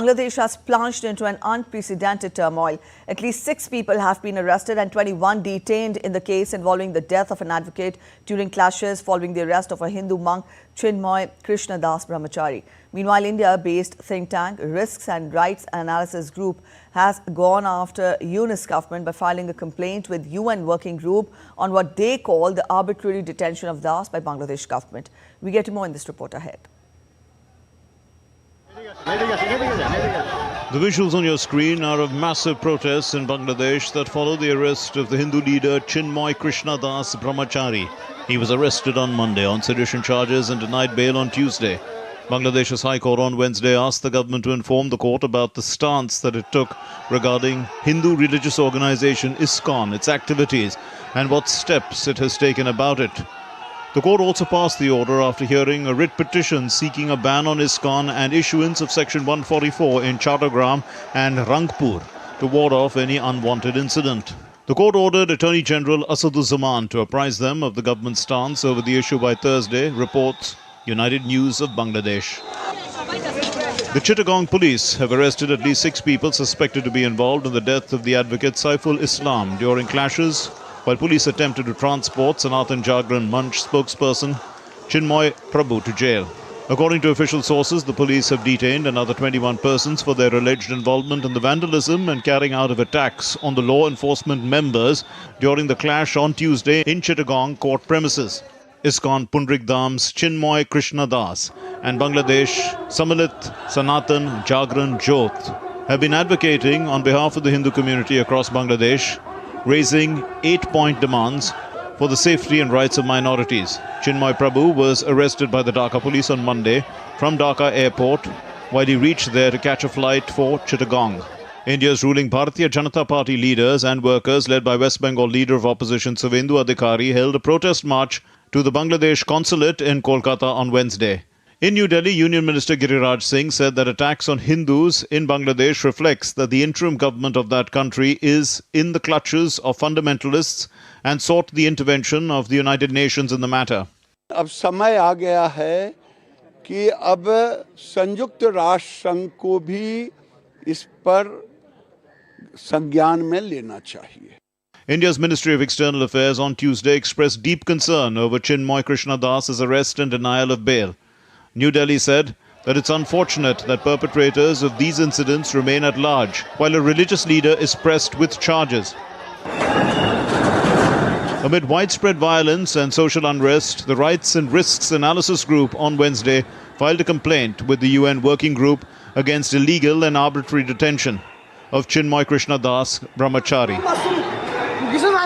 Bangladesh has plunged into an unprecedented turmoil. At least 6 people have been arrested and 21 detained in the case involving the death of an advocate during clashes following the arrest of a Hindu monk, Chinmoy Krishna Das Brahmachari. Meanwhile, India-based think tank Risks and Rights Analysis Group has gone after UNIS government by filing a complaint with UN Working Group on what they call the arbitrary detention of Das by Bangladesh government. We get to more in this report ahead. The visuals on your screen are of massive protests in Bangladesh that follow the arrest of the Hindu leader Chinmoy Krishna Das Brahmachari. He was arrested on Monday on sedition charges and denied bail on Tuesday. Bangladesh's High Court on Wednesday asked the government to inform the court about the stance that it took regarding Hindu religious organization ISKCON, its activities, and what steps it has taken about it. The court also passed the order after hearing a writ petition seeking a ban on ISKCON and issuance of Section 144 in Chattogram and Rangpur to ward off any unwanted incident. The court ordered Attorney General Asaduzzaman to apprise them of the government's stance over the issue by Thursday, reports United News of Bangladesh. The Chittagong police have arrested at least 6 people suspected to be involved in the death of the advocate Saiful Islam during clashes, while police attempted to transport Sanatan Jagran Manch spokesperson Chinmoy Prabhu to jail. According to official sources, the police have detained another 21 persons for their alleged involvement in the vandalism and carrying out of attacks on the law enforcement members during the clash on Tuesday in Chittagong court premises. ISKCON Pundrik Dham's Chinmoy Krishna Das and Bangladesh Samilit Sanatan Jagran Jyoth have been advocating on behalf of the Hindu community across Bangladesh, raising 8-point demands for the safety and rights of minorities. Chinmoy Prabhu was arrested by the Dhaka police on Monday from Dhaka airport while he reached there to catch a flight for Chittagong. India's ruling Bharatiya Janata Party leaders and workers, led by West Bengal leader of opposition Suvendu Adhikari, held a protest march to the Bangladesh consulate in Kolkata on Wednesday. In New Delhi, Union Minister Giriraj Singh said that attacks on Hindus in Bangladesh reflects that the interim government of that country is in the clutches of fundamentalists and sought the intervention of the United Nations in the matter. अब समय आ गया है कि अब संयुक्त राष्ट्र संघ को भी इस पर संज्ञान में लेना चाहिए. India's Ministry of External Affairs on Tuesday expressed deep concern over Chinmoy Krishna Das's arrest and denial of bail. New Delhi said that it's unfortunate that perpetrators of these incidents remain at large, while a religious leader is pressed with charges. Amid widespread violence and social unrest, the Rights and Risks Analysis Group on Wednesday filed a complaint with the UN Working Group against illegal and arbitrary detention of Chinmoy Krishna Das Brahmachari.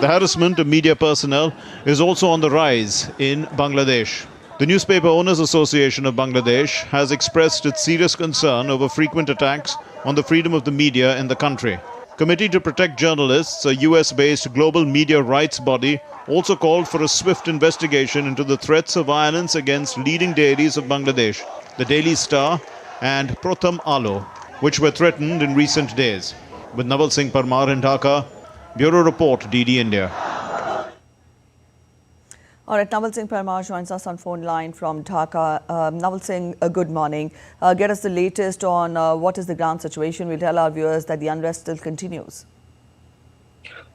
The harassment of media personnel is also on the rise in Bangladesh. The Newspaper Owners Association of Bangladesh has expressed its serious concern over frequent attacks on the freedom of the media in the country. Committee to Protect Journalists, a US-based global media rights body, also called for a swift investigation into the threats of violence against leading dailies of Bangladesh, the Daily Star and Pratham Alo, which were threatened in recent days. With Naval Singh Parmar in Dhaka, Bureau Report, DD India. All right, Naval Singh Parmar joins us on phone line from Dhaka. Naval Singh, good morning. Get us the latest on what is the ground situation. We'll tell our viewers that the unrest still continues.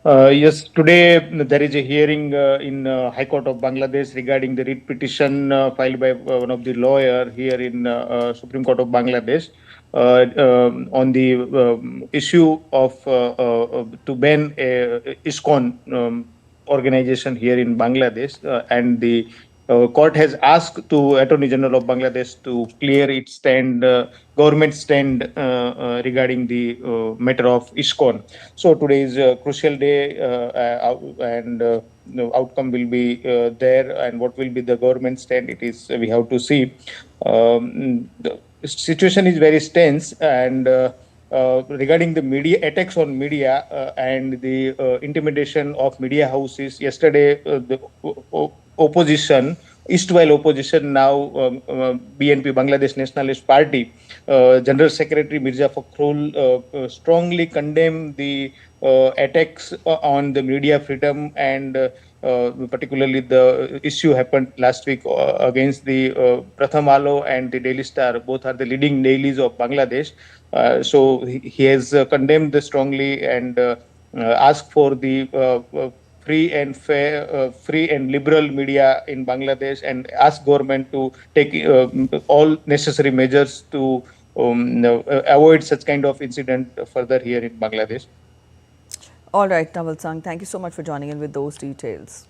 Yes, today there is a hearing in High Court of Bangladesh regarding the writ petition filed by one of the lawyer here in Supreme Court of Bangladesh on the issue of to ban ISKCON organization here in Bangladesh, and the court has asked to Attorney General of Bangladesh to clear its stand, government stand regarding the matter of ISKCON. So today is a crucial day, and the outcome will be there, and what will be the government stand, it is we have to see. The situation is very tense, and regarding the media attacks on media and the intimidation of media houses. Yesterday, the opposition, Eastwell opposition, now BNP, Bangladesh Nationalist Party, General Secretary Mirza Fakhrul strongly condemned the attacks on the media freedom, and particularly the issue happened last week against the Pratham Alo and the Daily Star. Both are the leading dailies of Bangladesh. So he has condemned this strongly and asked for the free and fair, free and liberal media in Bangladesh, and asked government to take all necessary measures to avoid such kind of incident further here in Bangladesh. All right, Naval Sangh, thank you so much for joining in with those details.